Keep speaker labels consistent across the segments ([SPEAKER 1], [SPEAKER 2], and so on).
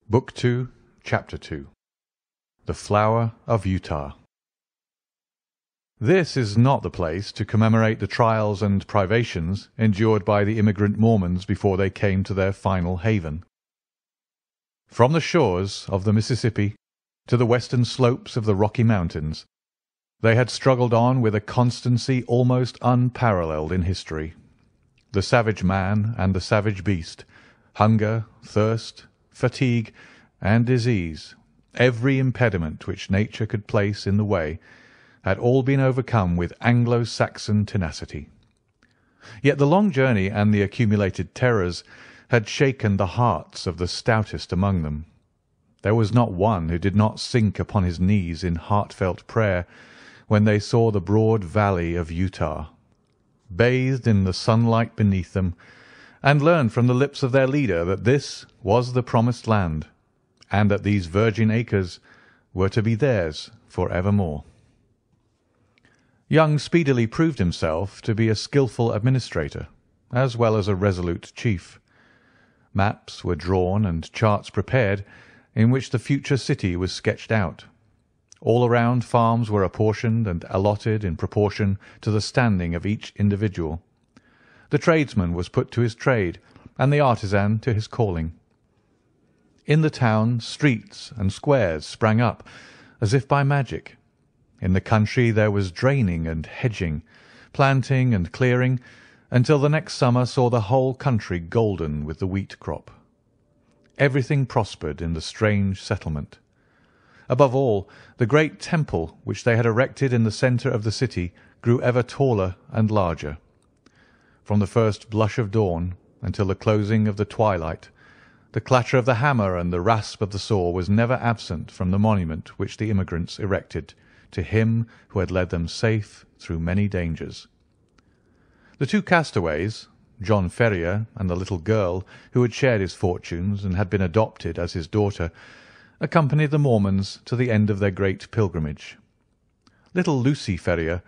[SPEAKER 1] Book 2, Chapter 2. The Flower of Utah. This is not the place to commemorate the trials and privations endured by the immigrant Mormons before they came to their final haven. From the shores of the Mississippi to the western slopes of the Rocky Mountains, they had struggled on with a constancy almost unparalleled in history. The savage man and the savage beast, hunger, thirst, fatigue, and disease, every impediment which nature could place in the way, had all been overcome with Anglo-Saxon tenacity. Yet the long journey and the accumulated terrors had shaken the hearts of the stoutest among them. There was not one who did not sink upon his knees in heartfelt prayer when they saw the broad valley of Utah, bathed in the sunlight beneath them, and learned from the lips of their leader that this was the promised land, and that these virgin acres were to be theirs for evermore. Young speedily proved himself to be a skilful administrator, as well as a resolute chief. Maps were drawn and charts prepared, in which the future city was sketched out. All around, farms were apportioned and allotted in proportion to the standing of each individual. The tradesman was put to his trade, and the artisan to his calling. In the town, streets and squares sprang up, as if by magic. In the country there was draining and hedging, planting and clearing, until the next summer saw the whole country golden with the wheat crop. Everything prospered in the strange settlement. Above all, the great temple which they had erected in the centre of the city grew ever taller and larger. From the first blush of dawn until the closing of the twilight, the clatter of the hammer and the rasp of the saw was never absent from the monument which the immigrants erected to him who had led them safe through many dangers. The two castaways, John Ferrier and the little girl who had shared his fortunes and had been adopted as his daughter, accompanied the Mormons to the end of their great pilgrimage. Little Lucy Ferrier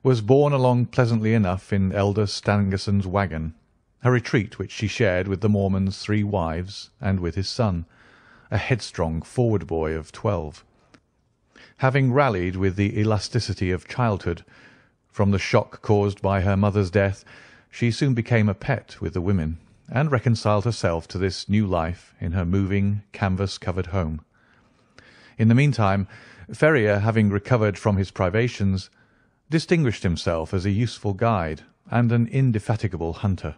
[SPEAKER 1] was borne along pleasantly enough in Elder Stangerson's wagon, a retreat which she shared with the Mormon's 3 wives and with his son, a headstrong forward boy of 12. Having rallied with the elasticity of childhood from the shock caused by her mother's death, she soon became a pet with the women, and reconciled herself to this new life in her moving, canvas-covered home. In the meantime, Ferrier, having recovered from his privations, distinguished himself as a useful guide and an indefatigable hunter.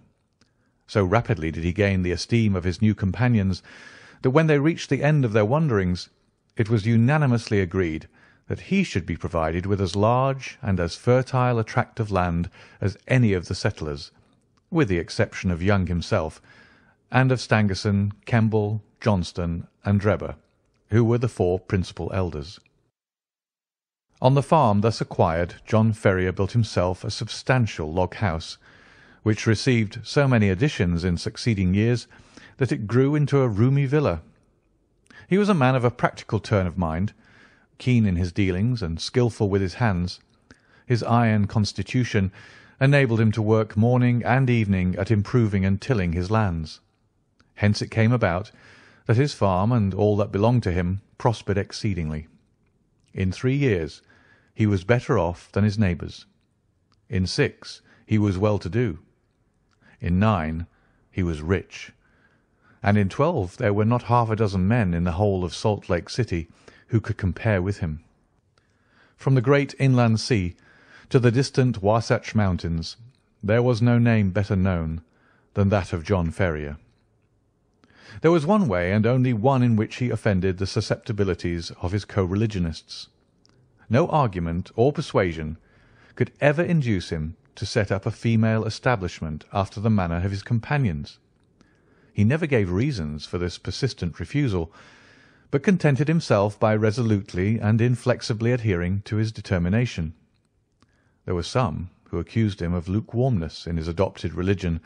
[SPEAKER 1] So rapidly did he gain the esteem of his new companions that when they reached the end of their wanderings, it was unanimously agreed that he should be provided with as large and as fertile a tract of land as any of the settlers, with the exception of Young himself, and of Stangerson, Kemble, Johnston, and Drebber, who were the 4 principal elders. On the farm thus acquired, John Ferrier built himself a substantial log house, which received so many additions in succeeding years that it grew into a roomy villa. He was a man of a practical turn of mind, keen in his dealings and skilful with his hands. His iron constitution enabled him to work morning and evening at improving and tilling his lands. Hence it came about that his farm and all that belonged to him prospered exceedingly. In 3 years he was better off than his neighbours. In 6 he was well-to-do. In 9 he was rich. And in 12 there were not half a dozen men in the whole of Salt Lake City who could compare with him. From the great inland sea to the distant Wasatch Mountains, there was no name better known than that of John Ferrier. There was one way, and only one, in which he offended the susceptibilities of his co-religionists. No argument or persuasion could ever induce him to set up a female establishment after the manner of his companions. He never gave reasons for this persistent refusal, but contented himself by resolutely and inflexibly adhering to his determination. There were some who accused him of lukewarmness in his adopted religion,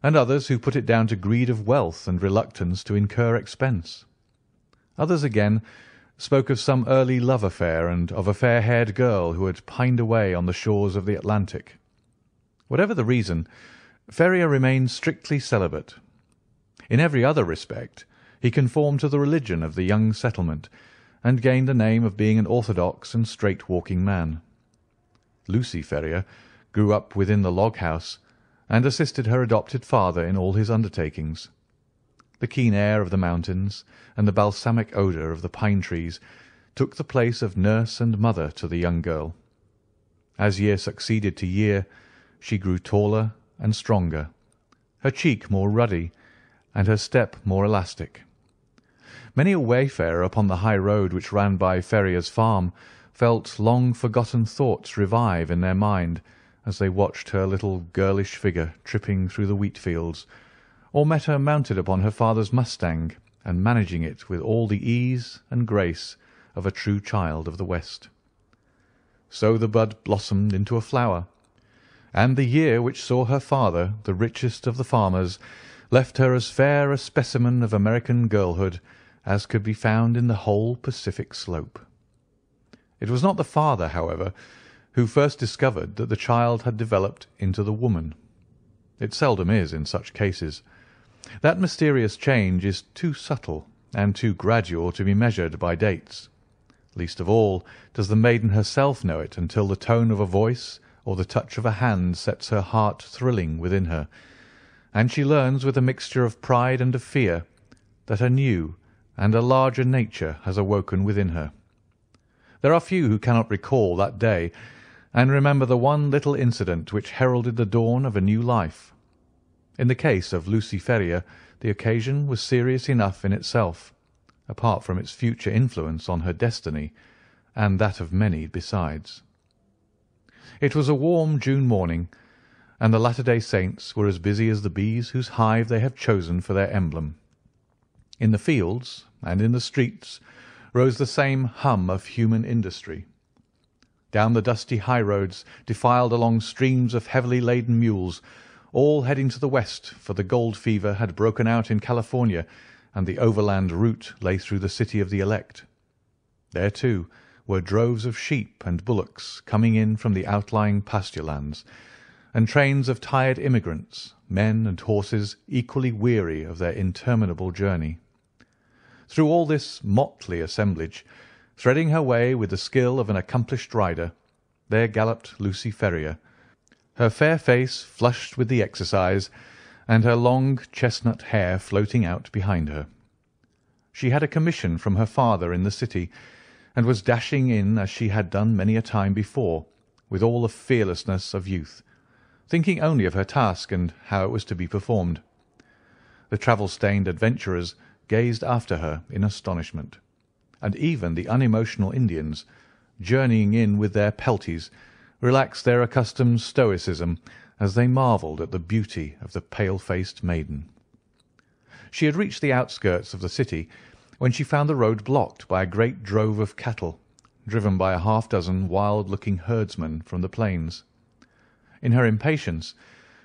[SPEAKER 1] and others who put it down to greed of wealth and reluctance to incur expense. Others again spoke of some early love affair and of a fair-haired girl who had pined away on the shores of the Atlantic. Whatever the reason, Ferrier remained strictly celibate. In every other respect He conformed to the religion of the young settlement, and gained the name of being an orthodox and straight-walking man. Lucy Ferrier grew up within the log-house, and assisted her adopted father in all his undertakings. The keen air of the mountains and the balsamic odour of the pine-trees took the place of nurse and mother to the young girl. As year succeeded to year, she grew taller and stronger, her cheek more ruddy, and her step more elastic. Many a wayfarer upon the high road which ran by Ferrier's farm felt long-forgotten thoughts revive in their mind as they watched her little girlish figure tripping through the wheat-fields, or met her mounted upon her father's mustang and managing it with all the ease and grace of a true child of the West. So the bud blossomed into a flower, and the year which saw her father, the richest of the farmers, left her as fair a specimen of American girlhood as could be found in the whole Pacific slope. It was not the father, however, who first discovered that the child had developed into the woman. It seldom is in such cases. That mysterious change is too subtle and too gradual to be measured by dates. Least of all does the maiden herself know it until the tone of a voice or the touch of a hand sets her heart thrilling within her, and she learns with a mixture of pride and of fear that a new and a larger nature has awoken within her. There are few who cannot recall that day and remember the one little incident which heralded the dawn of a new life. In the case of Lucy Ferrier, the occasion was serious enough in itself, apart from its future influence on her destiny and that of many besides. It was a warm June morning, and the Latter-day Saints were as busy as the bees whose hive they have chosen for their emblem. In the fields and in the streets rose the same hum of human industry. Down the dusty high-roads defiled along streams of heavily laden mules, all heading to the west, for the gold fever had broken out in California, and the overland route lay through the city of the elect. There, too, were droves of sheep and bullocks coming in from the outlying pasture lands, and trains of tired immigrants, men and horses equally weary of their interminable journey. Through all this motley assemblage, threading her way with the skill of an accomplished rider, there galloped Lucy Ferrier, her fair face flushed with the exercise, and her long chestnut hair floating out behind her. She had a commission from her father in the city, and was dashing in as she had done many a time before, with all the fearlessness of youth, thinking only of her task and how it was to be performed. The travel-stained adventurers gazed after her in astonishment, and even the unemotional Indians, journeying in with their pelties, relaxed their accustomed stoicism as they marvelled at the beauty of the pale-faced maiden. She had reached the outskirts of the city when she found the road blocked by a great drove of cattle, driven by a half-dozen wild-looking herdsmen from the plains. In her impatience,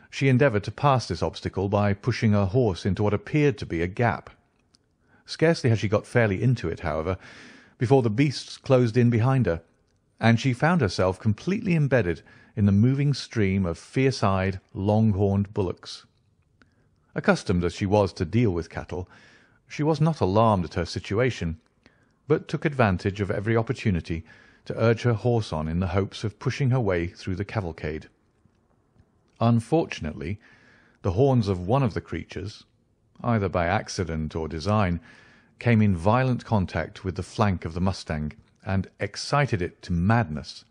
[SPEAKER 1] she endeavoured to pass this obstacle by pushing her horse into what appeared to be a gap. Scarcely had she got fairly into it, however, before the beasts closed in behind her, and she found herself completely embedded in the moving stream of fierce-eyed, long-horned bullocks. Accustomed as she was to deal with cattle, she was not alarmed at her situation, but took advantage of every opportunity to urge her horse on in the hopes of pushing her way through the cavalcade. Unfortunately, the horns of one of the creatures, either by accident or design, came in violent contact with the flank of the mustang, and excited it to madness.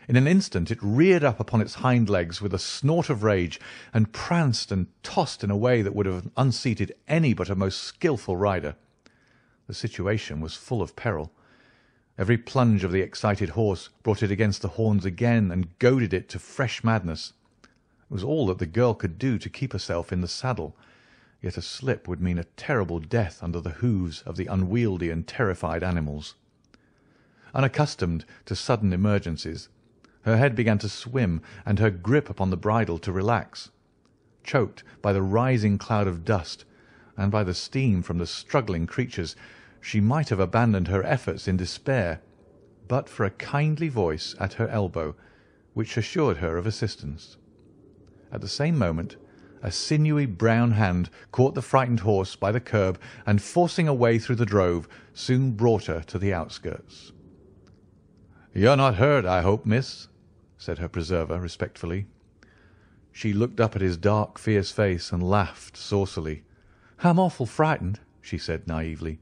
[SPEAKER 1] In an instant it reared up upon its hind legs with a snort of rage, and pranced and tossed in a way that would have unseated any but a most skilful rider. The situation was full of peril. Every plunge of the excited horse brought it against the horns again, and goaded it to fresh madness. It was all that the girl could do to keep herself in the saddle, yet a slip would mean a terrible death under the hoofs of the unwieldy and terrified animals. Unaccustomed to sudden emergencies, her head began to swim and her grip upon the bridle to relax. Choked by the rising cloud of dust and by the steam from the struggling creatures, she might have abandoned her efforts in despair, but for a kindly voice at her elbow, which assured her of assistance. At the same moment, A sinewy brown hand caught the frightened horse by the curb and, forcing a way through the drove, soon brought her to the outskirts. "You're not hurt, I hope, miss?" said her preserver respectfully. She looked up at his dark, fierce face and laughed saucily. "I'm awful frightened," she said naively.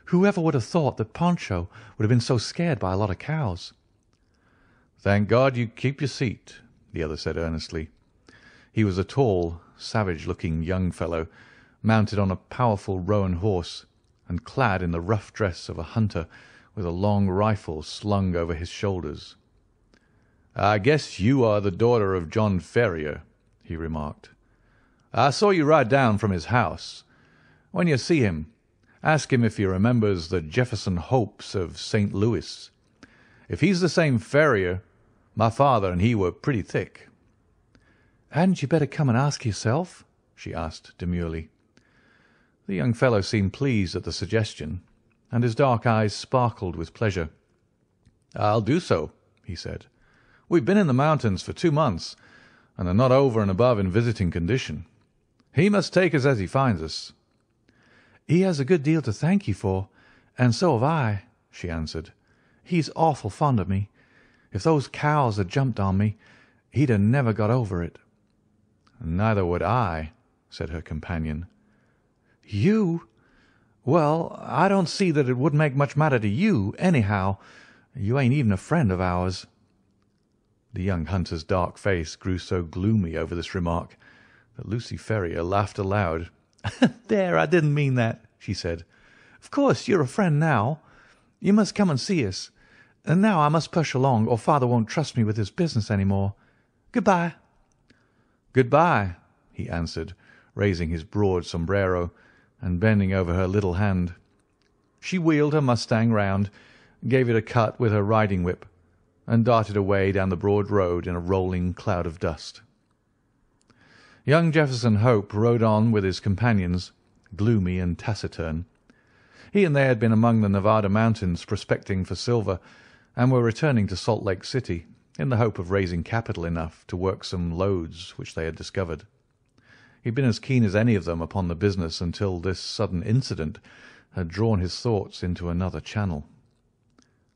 [SPEAKER 1] "Whoever would have thought that Poncho would have been so scared by a lot of cows?" "Thank God you keep your seat," the other said earnestly. He was a tall, savage-looking young fellow, mounted on a powerful roan horse, and clad in the rough dress of a hunter, with a long rifle slung over his shoulders. "I guess you are the daughter of John Ferrier," he remarked. "I saw you ride down from his house. When you see him, ask him if he remembers the Jefferson Hopes of St. Louis. If he's the same Ferrier, my father and he were pretty thick." "Hadn't you better come and ask yourself?" she asked demurely. The young fellow seemed pleased at the suggestion, and his dark eyes sparkled with pleasure. "I'll do so," he said. "We've been in the mountains for 2 months, and are not over and above in visiting condition. He must take us as he finds us." "He has a good deal to thank you for, and so have I," she answered. "He's awful fond of me. If those cows had jumped on me, he'd have never got over it." "Neither would I," said her companion. "You? Well, I don't see that it would make much matter to you, anyhow. You ain't even a friend of ours." The young hunter's dark face grew so gloomy over this remark that Lucy Ferrier laughed aloud. "There, I didn't mean that," she said. "Of course you're a friend now. You must come and see us. And now I must push along, or father won't trust me with his business any more. Good-bye." "Good-bye," he answered, raising his broad sombrero and bending over her little hand. She wheeled her mustang round, gave it a cut with her riding-whip, and darted away down the broad road in a rolling cloud of dust. Young Jefferson Hope rode on with his companions, gloomy and taciturn. He and they had been among the Nevada mountains prospecting for silver, and were returning to Salt Lake City in the hope of raising capital enough to work some lodes which they had discovered. He had been as keen as any of them upon the business until this sudden incident had drawn his thoughts into another channel.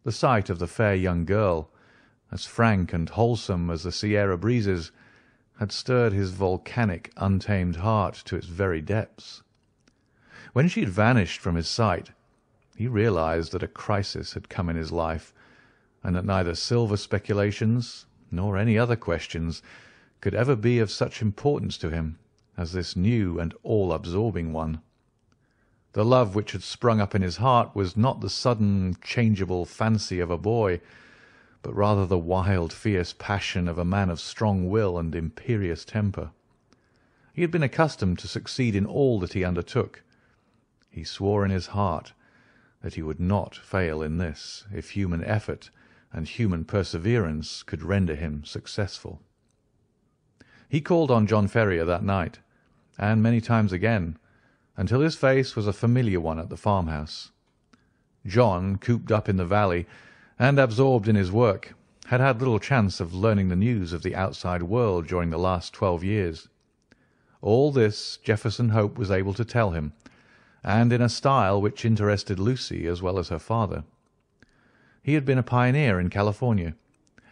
[SPEAKER 1] The sight of the fair young girl, as frank and wholesome as the Sierra breezes, had stirred his volcanic, untamed heart to its very depths. When she had vanished from his sight, he realized that a crisis had come in his life, and that neither silver speculations nor any other questions could ever be of such importance to him as this new and all-absorbing one. The love which had sprung up in his heart was not the sudden, changeable fancy of a boy, but rather the wild, fierce passion of a man of strong will and imperious temper. He had been accustomed to succeed in all that he undertook. He swore in his heart that he would not fail in this if human effort and human perseverance could render him successful. He called on John Ferrier that night, and many times again, until his face was a familiar one at the farmhouse. John, cooped up in the valley and absorbed in his work, had had little chance of learning the news of the outside world during the last 12 years. All this Jefferson Hope was able to tell him, and in a style which interested Lucy as well as her father. He had been a pioneer in California,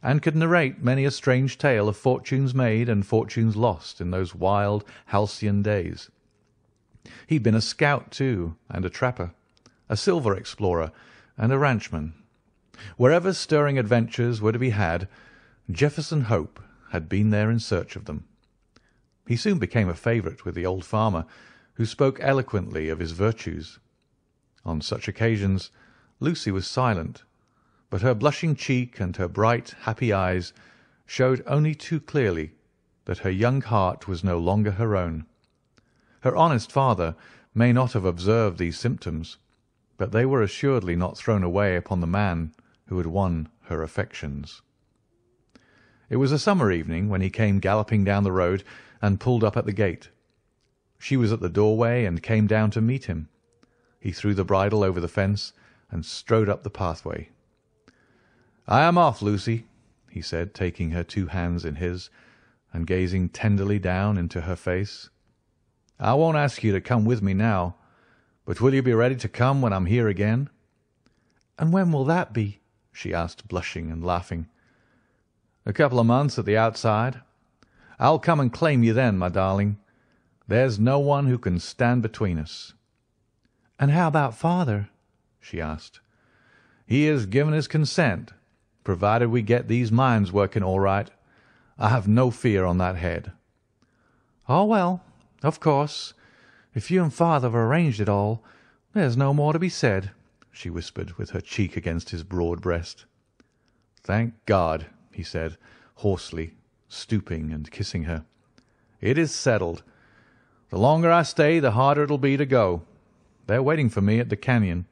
[SPEAKER 1] and could narrate many a strange tale of fortunes made and fortunes lost in those wild, halcyon days. He had been a scout, too, and a trapper, a silver explorer, and a ranchman. Wherever stirring adventures were to be had, Jefferson Hope had been there in search of them. He soon became a favourite with the old farmer, who spoke eloquently of his virtues. On such occasions Lucy was silent, but her blushing cheek and her bright, happy eyes showed only too clearly that her young heart was no longer her own. Her honest father may not have observed these symptoms, but they were assuredly not thrown away upon the man who had won her affections. It was a summer evening when he came galloping down the road and pulled up at the gate. She was at the doorway and came down to meet him. He threw the bridle over the fence and strode up the pathway. "I am off, Lucy," he said, taking her two hands in his. and gazing tenderly down into her face. "I won't ask you to come with me now, but will you be ready to come when I'm here again?" "And when will that be?" she asked, blushing and laughing. "A couple of months at the outside. I'll come and claim you then, my darling. There's no one who can stand between us." "And how about father?" she asked. "He has given his consent, provided we get these mines working all right. I have no fear on that head." "Oh, well, of course, if you and father have arranged it all, there's no more to be said," she whispered, with her cheek against his broad breast. "Thank God," he said, hoarsely, stooping and kissing her. "It is settled. The longer I stay, the harder it'll be to go. They're waiting for me at the canyon.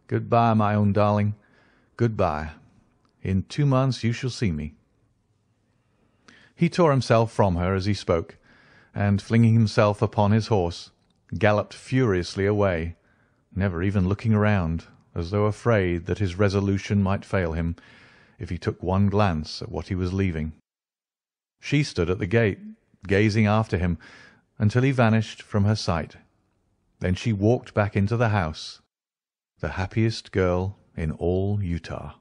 [SPEAKER 1] Good-bye, my own darling. Good-bye. In 2 months you shall see me." He tore himself from her as he spoke, and, flinging himself upon his horse, galloped furiously away, never even looking around, as though afraid that his resolution might fail him if he took one glance at what he was leaving. She stood at the gate, gazing after him until he vanished from her sight. Then she walked back into the house, the happiest girl in all Utah.